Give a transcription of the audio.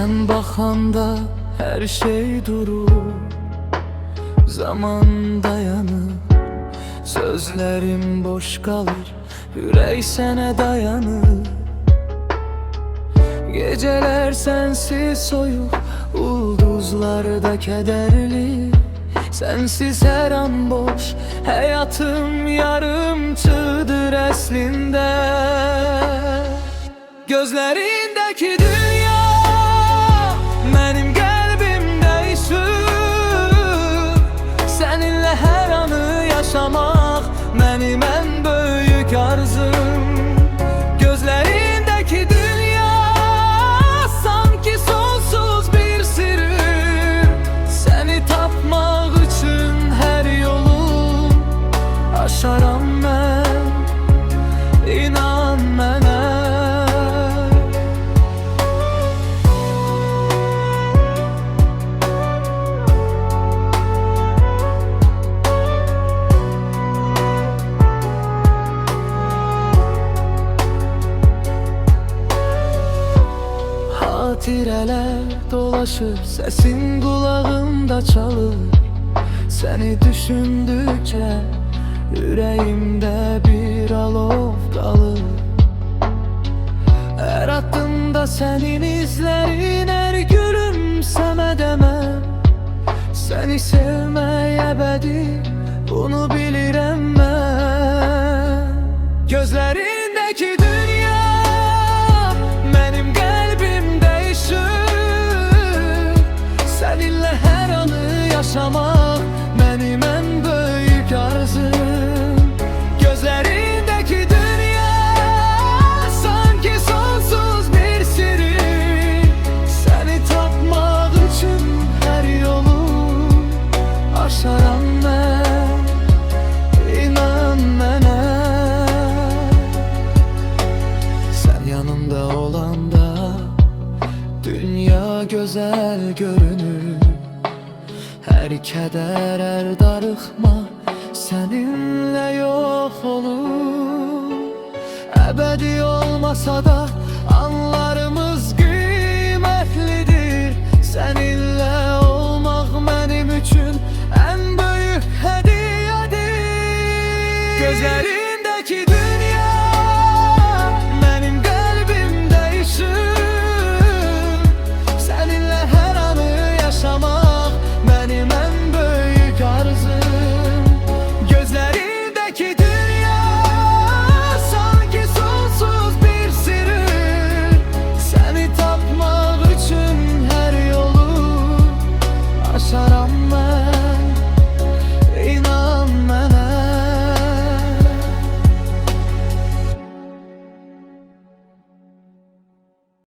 Sen bakanda her şey durur, zaman dayanır. Sözlerim boş kalır, yürek sene dayanır. Geceler sensiz soyuk, ulduzlarda kederli. Sensiz her an boş, hayatım yarım çığdır əslində. Gözlerindeki dünya benim kalbimde ışık. Seninle her anı yaşamak benim en büyük arzum. Gözlerindeki dünya sanki sonsuz bir sır. Seni tapmak için her yolu aşaram ben, inan mənə. Hatireler dolaşır, sesin kulağımda çalır. Seni düşündükçe yüreğimde bir alov kalır. Her adımda senin izlerin, her gülümseme demem. Seni sevmeye ebedi, bunu bilirim ben. Gözlerindeki dünya benim kalbimde ışık. Seninle her anı yaşamak benim en büyük arzum. Gözlerindeki dünya sanki sonsuz bir sır. Seni tapmak için her yolu aşaram ben, inan mənə. Sen yanımda olanda dünya güzel görünür. Her keder, her darıkma seninle yok olur. Ebedi olmasa da